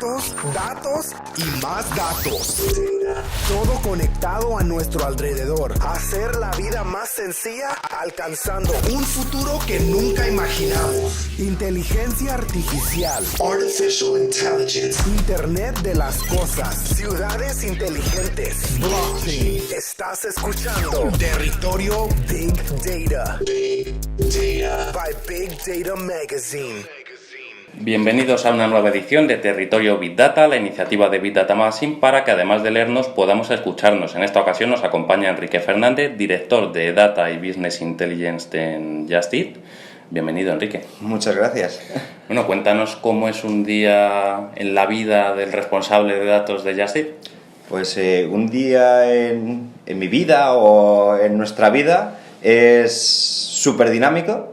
datos, datos y más datos. Todo conectado a nuestro alrededor. Hacer la vida más sencilla alcanzando un futuro que nunca imaginamos. Inteligencia artificial. Artificial Intelligence. Internet de las cosas. Ciudades inteligentes. Blockchain. Estás escuchando Territorio Big Data. Big Data. By Big Data Magazine. Bienvenidos a una nueva edición de Territorio Big Data, la iniciativa de Big Data Magazine, para que además de leernos podamos escucharnos. En esta ocasión nos acompaña Enrique Fernández, director de Data y Business Intelligence en Just Eat. Bienvenido, Enrique. Muchas gracias. Bueno, cuéntanos cómo es un día en la vida del responsable de datos de Just Eat. Pues un día en mi vida o en nuestra vida es súper dinámico,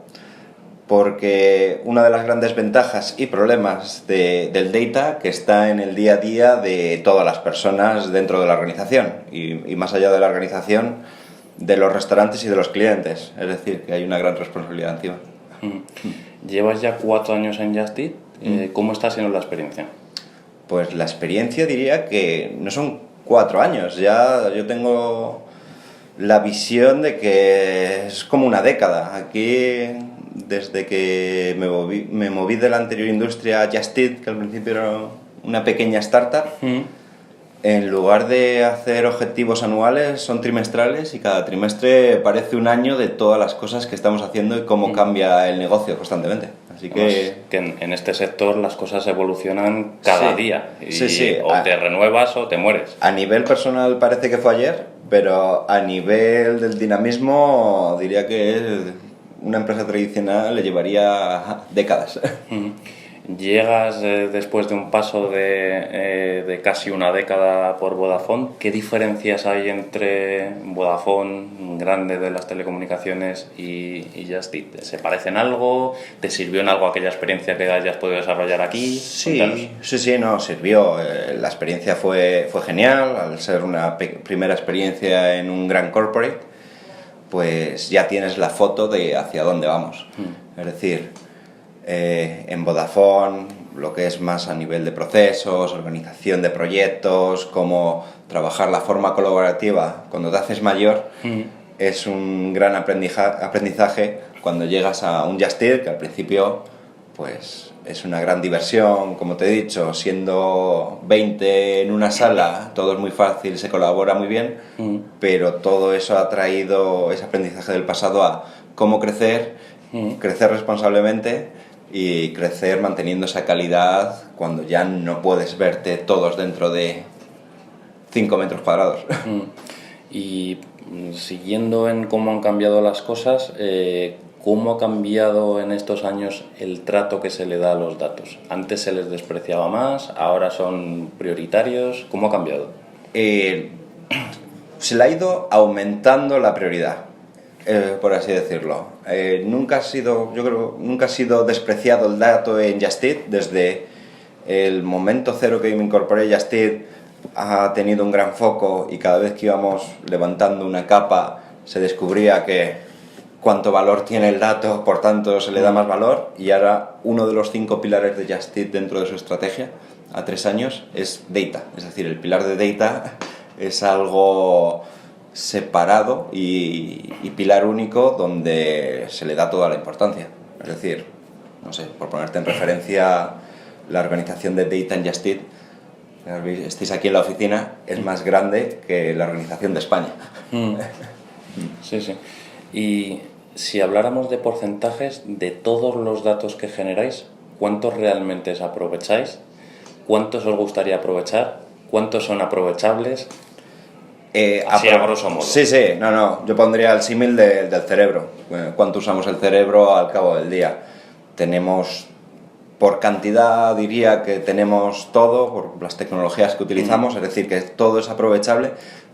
porque una de las grandes ventajas y problemas del data que está en el día a día de todas las personas dentro de la organización y más allá de la organización, de los restaurantes y de los clientes. Es decir, que hay una gran responsabilidad encima. Llevas ya 4 años en Just Eat. ¿Cómo está siendo la experiencia? Pues la experiencia diría que no son 4 años. Ya yo tengo la visión de que es como una década. Aquí, desde que me moví de la anterior industria a Just Eat, que al principio era una pequeña startup, en lugar de hacer objetivos anuales, son trimestrales y cada trimestre parece un año de todas las cosas que estamos haciendo y cómo cambia el negocio constantemente. Así que en este sector las cosas evolucionan cada día. Y sí. O te renuevas o te mueres. A nivel personal parece que fue ayer, pero a nivel del dinamismo diría que una empresa tradicional le llevaría décadas. Llegas después de un paso de casi una década por Vodafone. ¿Qué diferencias hay entre Vodafone, grande de las telecomunicaciones, y Just Eat? ¿Se parecen algo? ¿Te sirvió en algo aquella experiencia que hayas podido desarrollar aquí? Sí, sirvió. La experiencia fue genial. Al ser una primera experiencia en un gran corporate, pues ya tienes la foto de hacia dónde vamos. Es decir, en Vodafone, lo que es más a nivel de procesos, organización de proyectos, cómo trabajar la forma colaborativa cuando te haces mayor, es un gran aprendizaje cuando llegas a un Just Eat, que al principio pues es una gran diversión, como te he dicho, siendo 20 en una sala, todo es muy fácil, se colabora muy bien, pero todo eso ha traído ese aprendizaje del pasado a cómo crecer responsablemente y crecer manteniendo esa calidad cuando ya no puedes verte todos dentro de 5 metros cuadrados. Y siguiendo en cómo han cambiado las cosas, ¿cómo ha cambiado en estos años el trato que se le da a los datos? Antes se les despreciaba más, ahora son prioritarios. ¿Cómo ha cambiado? Se le ha ido aumentando la prioridad, por así decirlo. Nunca ha sido despreciado el dato en Just Eat. Desde el momento cero que me incorporé, Just Eat ha tenido un gran foco y cada vez que íbamos levantando una capa se descubría que cuánto valor tiene el dato, por tanto se le da más valor, y ahora uno de los 5 pilares de Just Eat dentro de su estrategia a 3 años es Data. Es decir, el pilar de Data es algo separado y pilar único donde se le da toda la importancia. Es decir, no sé, por ponerte en referencia, la organización de Data en Just Eat, estáis aquí en la oficina, es más grande que la organización de España. Sí. Y si habláramos de porcentajes de todos los datos que generáis, ¿cuántos realmente aprovecháis? ¿Cuántos os gustaría aprovechar? ¿Cuántos son aprovechables? Así a grosso modo. Sí, yo pondría el símil del cerebro. ¿Cuánto usamos el cerebro al cabo del día? Tenemos, por cantidad diría que tenemos todo, por las tecnologías que utilizamos, es decir, que todo es aprovechable,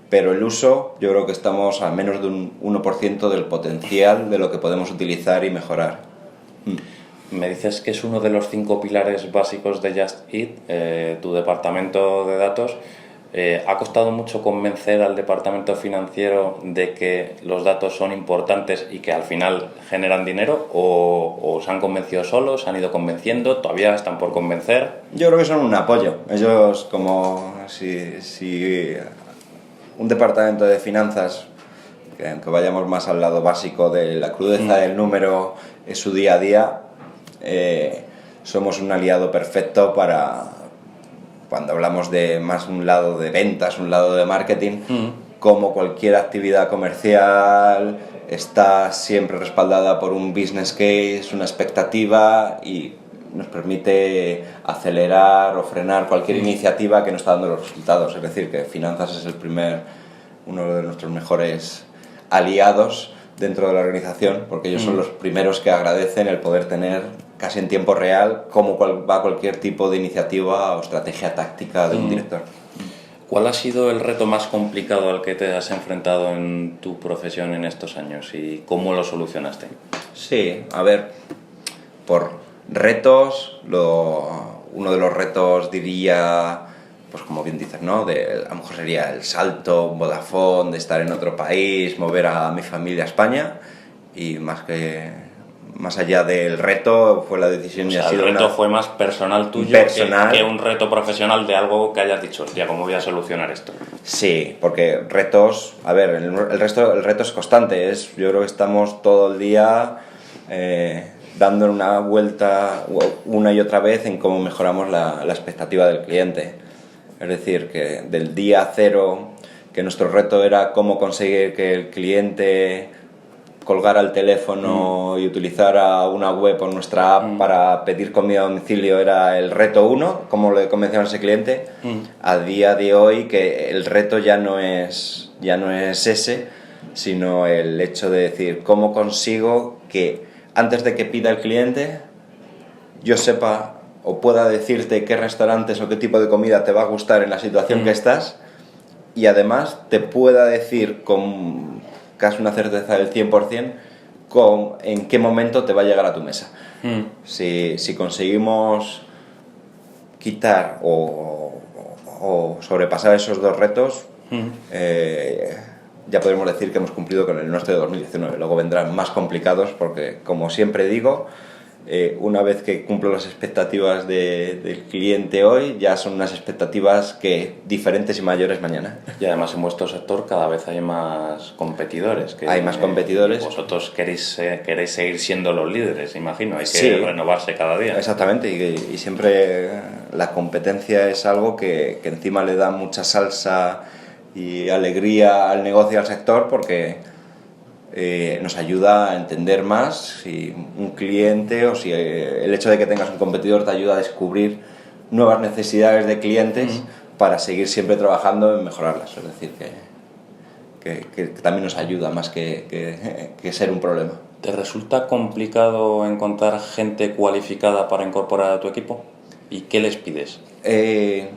pero el uso, yo creo que estamos a menos de un 1% del potencial de lo que podemos utilizar y mejorar. Me dices que es uno de los 5 pilares básicos de Just Eat, tu departamento de datos. ¿Ha costado mucho convencer al departamento financiero de que los datos son importantes y que al final generan dinero? ¿O se han convencido solos, se han ido convenciendo, todavía están por convencer? Yo creo que son un apoyo. Ellos, como si un departamento de finanzas, que aunque vayamos más al lado básico de la crudeza del número, es su día a día, somos un aliado perfecto para... Cuando hablamos de más un lado de ventas, un lado de marketing, como cualquier actividad comercial, está siempre respaldada por un business case, una expectativa, y nos permite acelerar o frenar cualquier iniciativa que no está dando los resultados. Es decir, que finanzas es uno de nuestros mejores aliados dentro de la organización, porque ellos son los primeros que agradecen el poder tener casi en tiempo real cómo va cualquier tipo de iniciativa o estrategia táctica de un director. ¿Cuál ha sido el reto más complicado al que te has enfrentado en tu profesión en estos años y cómo lo solucionaste? Sí, a ver, por retos, uno de los retos diría, pues como bien dices, ¿no? A lo mejor sería el salto Vodafone, de estar en otro país, mover a mi familia a España, y más allá del reto fue la decisión. O sea, el reto fue más personal tuyo que un reto profesional de algo que hayas dicho, hostia, ¿cómo voy a solucionar esto? Sí, porque retos, a ver, el reto es constante, yo creo que estamos todo el día dando una vuelta una y otra vez en cómo mejoramos la expectativa del cliente. Es decir, que del día cero, que nuestro reto era cómo conseguir que el cliente colgara el teléfono y utilizara una web o nuestra app para pedir comida a domicilio, era el reto 1, cómo le convencemos a ese cliente. A día de hoy, que el reto ya no es ese, sino el hecho de decir cómo consigo que antes de que pida el cliente yo sepa o pueda decirte qué restaurantes o qué tipo de comida te va a gustar en la situación que estás, y además te pueda decir con casi una certeza del 100% en qué momento te va a llegar a tu mesa. Si conseguimos quitar o sobrepasar esos dos retos, ya podremos decir que hemos cumplido con el nuestro de 2019. Luego vendrán más complicados porque, como siempre digo, una vez que cumplo las expectativas del cliente hoy, ya son unas expectativas diferentes y mayores mañana. Y además en vuestro sector cada vez hay más competidores. Hay más competidores. Vosotros queréis seguir siendo los líderes, imagino. Hay que renovarse cada día. Exactamente, y siempre la competencia es algo que encima le da mucha salsa y alegría al negocio y al sector, porque nos ayuda a entender más si un cliente o si el hecho de que tengas un competidor te ayuda a descubrir nuevas necesidades de clientes para seguir siempre trabajando en mejorarlas. Es decir, que también nos ayuda más que ser un problema. ¿Te resulta complicado encontrar gente cualificada para incorporar a tu equipo? ¿Y qué les pides? Es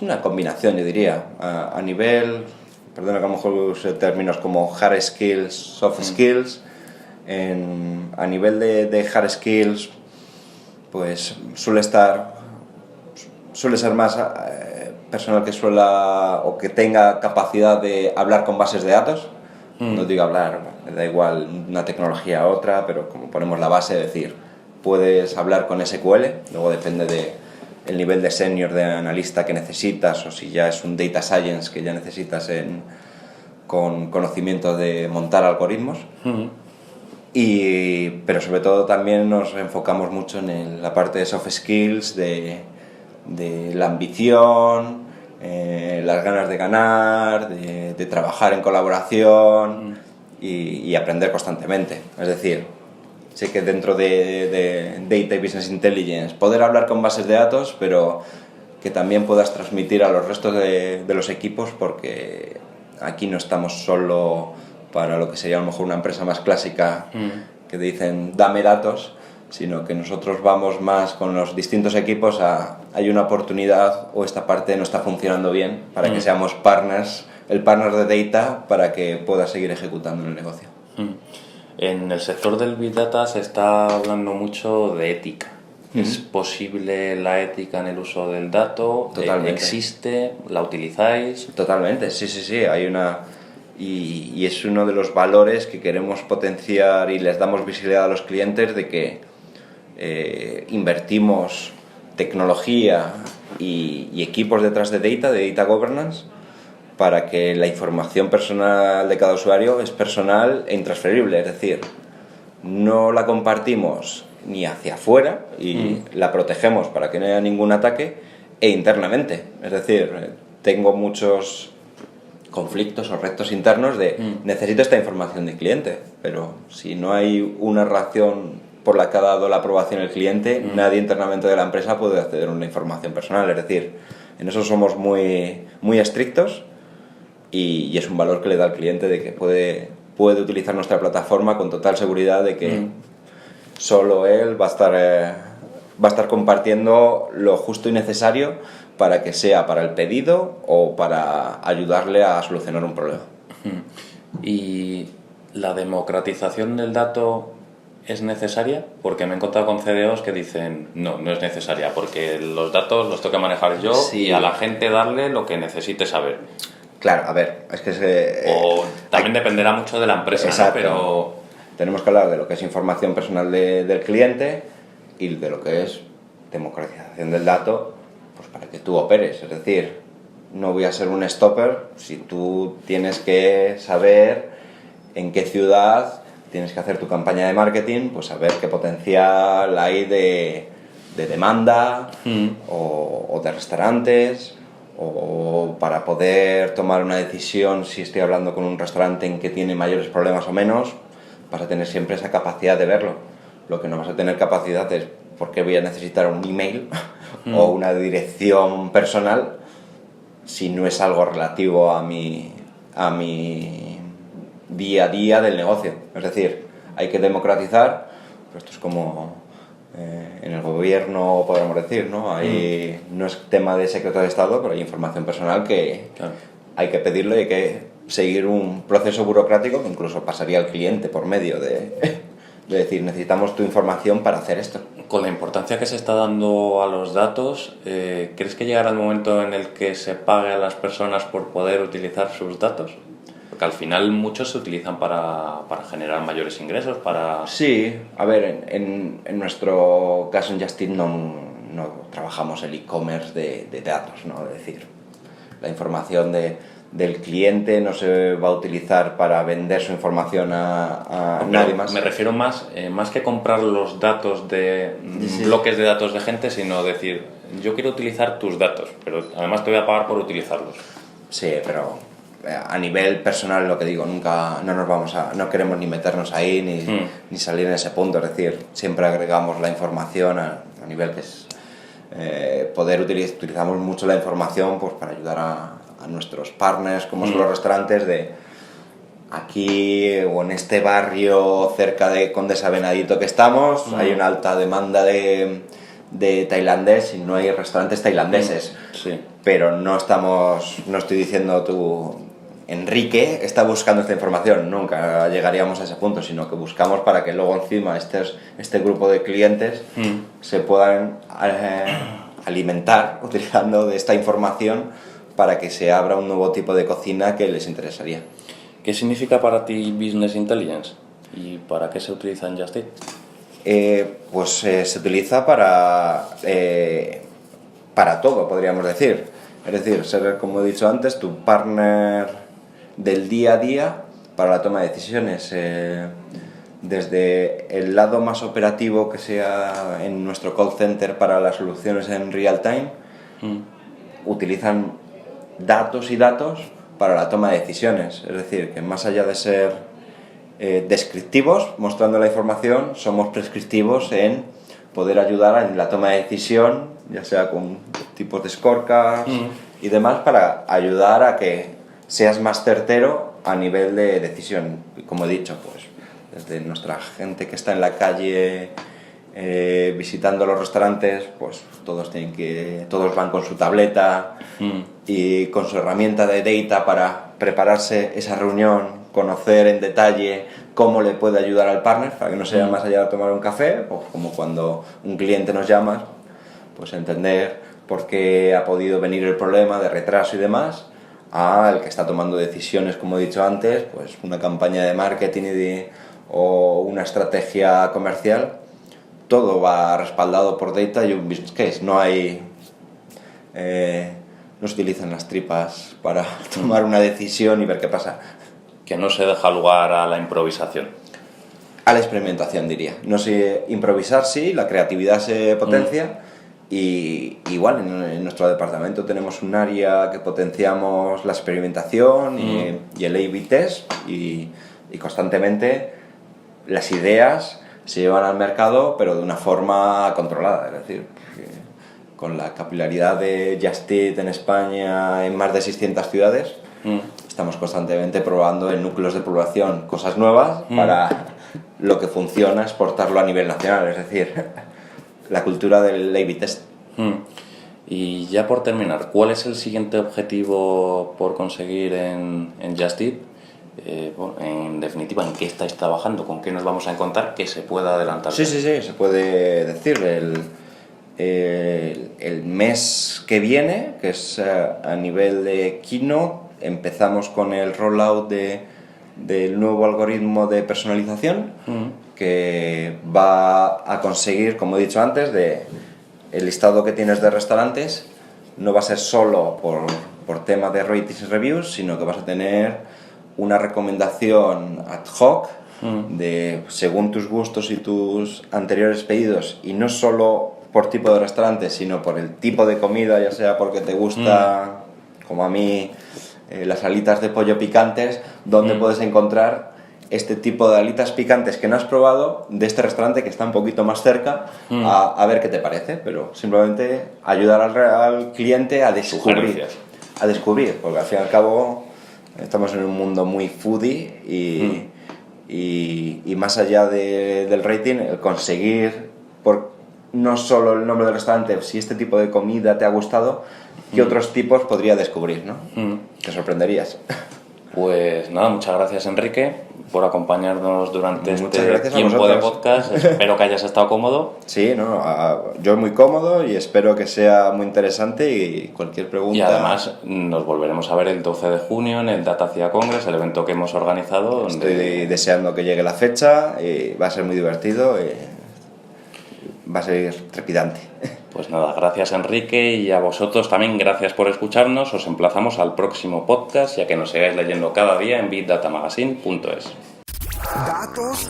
una combinación, yo diría, a nivel... Perdona que a lo mejor use términos como hard skills, soft skills. A nivel de hard skills, pues suele ser más personal que o que tenga capacidad de hablar con bases de datos. No digo hablar, da igual una tecnología a otra, pero como ponemos la base, es decir, puedes hablar con SQL, luego depende del nivel de senior de analista que necesitas, o si ya es un data science que ya necesitas con conocimiento de montar algoritmos. Pero sobre todo también nos enfocamos mucho en la parte de soft skills, de la ambición, las ganas de ganar, de trabajar en colaboración y aprender constantemente. Es decir, sé que dentro de Data y Business Intelligence poder hablar con bases de datos, pero que también puedas transmitir a los restos de los equipos, porque aquí no estamos solo para lo que sería a lo mejor una empresa más clásica que te dicen dame datos, sino que nosotros vamos más con los distintos equipos hay una oportunidad o esta parte no está funcionando bien, para que seamos el partner de data para que pueda seguir ejecutando en el negocio. En el sector del Big Data se está hablando mucho de ética. ¿Es posible la ética en el uso del dato? Totalmente. ¿Existe? ¿La utilizáis? Totalmente, sí, hay una... Y es uno de los valores que queremos potenciar y les damos visibilidad a los clientes, de que invertimos tecnología y equipos detrás de data governance, para que la información personal de cada usuario es personal e intransferible. Es decir, no la compartimos ni hacia afuera y la protegemos para que no haya ningún ataque, e internamente. Es decir, tengo muchos conflictos o retos internos de necesito esta información del cliente, pero si no hay una relación por la que ha dado la aprobación el cliente, nadie internamente de la empresa puede acceder a una información personal. Es decir, en eso somos muy, muy estrictos, y es un valor que le da al cliente, de que puede utilizar nuestra plataforma con total seguridad de que solo él va a estar compartiendo lo justo y necesario para que sea para el pedido o para ayudarle a solucionar un problema. ¿Y la democratización del dato es necesaria? Porque me he encontrado con CDOs que dicen no es necesaria, porque los datos los tengo que manejar yo y a la gente darle lo que necesite saber. Claro, a ver, es que o también dependerá mucho de la empresa, ¿no? Pero tenemos que hablar de lo que es información personal del cliente y de lo que es democratización del dato, pues para que tú operes. Es decir, no voy a ser un stopper si tú tienes que saber en qué ciudad tienes que hacer tu campaña de marketing, pues saber qué potencial hay de demanda o de restaurantes, o para poder tomar una decisión si estoy hablando con un restaurante en que tiene mayores problemas o menos, vas a tener siempre esa capacidad de verlo. Lo que no vas a tener capacidad es por qué voy a necesitar un email o una dirección personal si no es algo relativo a mi día a día del negocio. Es decir, hay que democratizar, pero esto es como en el gobierno, podríamos decir, ¿no? No es tema de secreto de Estado, pero hay información personal que hay que pedirlo y hay que seguir un proceso burocrático que incluso pasaría al cliente por medio de decir, necesitamos tu información para hacer esto. Con la importancia que se está dando a los datos, ¿crees que llegará el momento en el que se pague a las personas por poder utilizar sus datos? Porque al final muchos se utilizan para generar mayores ingresos, para... Sí, a ver, en nuestro caso en Just Eat no trabajamos el e-commerce de datos, ¿no? Es decir, la información del cliente no se va a utilizar para vender su información a nadie más. Me refiero más que comprar los datos de bloques de datos de gente, sino decir, yo quiero utilizar tus datos, pero además te voy a pagar por utilizarlos. Sí, pero a nivel personal, lo que digo, nunca no queremos ni meternos ahí ni salir en ese punto. Es decir, siempre agregamos la información a nivel que es utilizamos mucho la información pues para ayudar a nuestros partners, como son los restaurantes, de aquí o en este barrio cerca de Condesa Venadito que estamos, hay una alta demanda de tailandés y no hay restaurantes tailandeses. Sí. Pero no estoy diciendo tú, Enrique está buscando esta información, nunca llegaríamos a ese punto, sino que buscamos para que luego encima este grupo de clientes se puedan alimentar utilizando de esta información para que se abra un nuevo tipo de cocina que les interesaría. ¿Qué significa para ti Business Intelligence? ¿Y para qué se utiliza en Just Eat? Pues se utiliza para todo, podríamos decir. Es decir, ser, como he dicho antes, tu partner del día a día para la toma de decisiones. Desde el lado más operativo, que sea en nuestro call center para las soluciones en real time, utilizan datos y datos para la toma de decisiones. Es decir, que más allá de ser descriptivos, mostrando la información, somos prescriptivos en poder ayudar en la toma de decisión, ya sea con tipos de scorecards y demás, para ayudar a que seas más certero a nivel de decisión. Y como he dicho, pues desde nuestra gente que está en la calle visitando los restaurantes, pues todos van con su tableta y con su herramienta de data para prepararse esa reunión conocer en detalle cómo le puede ayudar al partner, para que no sea más allá de tomar un café, pues como cuando un cliente nos llama, pues entender por qué ha podido venir el problema de retraso y demás, al que está tomando decisiones, como he dicho antes, pues una campaña de marketing o una estrategia comercial. Todo va respaldado por data y un business case. No hay... no se utilizan las tripas para tomar una decisión y ver qué pasa. Que no se deja lugar a la improvisación. A la experimentación, diría. No sé, improvisar sí, la creatividad se potencia. Y igual en nuestro departamento tenemos un área que potenciamos la experimentación y el A/B test, y constantemente las ideas se llevan al mercado, pero de una forma controlada, es decir, con la capilaridad de Just Eat en España en más de 600 ciudades, estamos constantemente probando en núcleos de población cosas nuevas para lo que funciona, exportarlo a nivel nacional, es decir, la cultura del A/B test. Y ya por terminar, ¿cuál es el siguiente objetivo por conseguir en Just Eat? Bueno, en definitiva, ¿en qué estáis trabajando? ¿Con qué nos vamos a encontrar? Que se pueda adelantar. Sí, se puede decir. El mes que viene, que es a nivel de Keynote, empezamos con el rollout del nuevo algoritmo de personalización, que va a conseguir, como he dicho antes, el listado que tienes de restaurantes no va a ser solo por tema de ratings y reviews, sino que vas a tener una recomendación ad hoc de según tus gustos y tus anteriores pedidos, y no solo por tipo de restaurante, sino por el tipo de comida, ya sea porque te gusta, como a mí, las alitas de pollo picantes, donde puedes encontrar este tipo de alitas picantes que no has probado de este restaurante que está un poquito más cerca, a ver qué te parece, pero simplemente ayudar al cliente a descubrir, porque al fin y al cabo estamos en un mundo muy foodie y más allá del rating, el conseguir no solo el nombre del restaurante, si este tipo de comida te ha gustado, ¿qué otros tipos podría descubrir, ¿no? Te sorprenderías. Pues nada, muchas gracias, Enrique, por acompañarnos durante este tiempo de podcast. Espero que hayas estado cómodo. Sí, yo muy cómodo y espero que sea muy interesante, y cualquier pregunta... Y además nos volveremos a ver el 12 de junio en el Datacia Congress, el evento que hemos organizado. Donde... Estoy deseando que llegue la fecha, y va a ser muy divertido, y va a ser trepidante. Pues nada, gracias, Enrique, y a vosotros también gracias por escucharnos. Os emplazamos al próximo podcast, ya que nos sigáis leyendo cada día en bigdatamagazine.es. Datos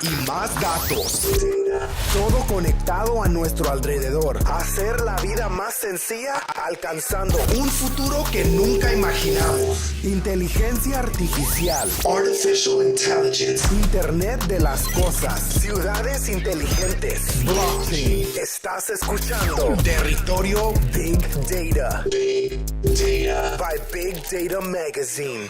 y más datos. Todo conectado a nuestro alrededor. Hacer la vida más sencilla, alcanzando un futuro que nunca imaginamos. Inteligencia artificial. Artificial Intelligence. Internet de las cosas. Ciudades inteligentes. Blockchain. Estás escuchando Territorio Big Data. Big Data. By Big Data Magazine.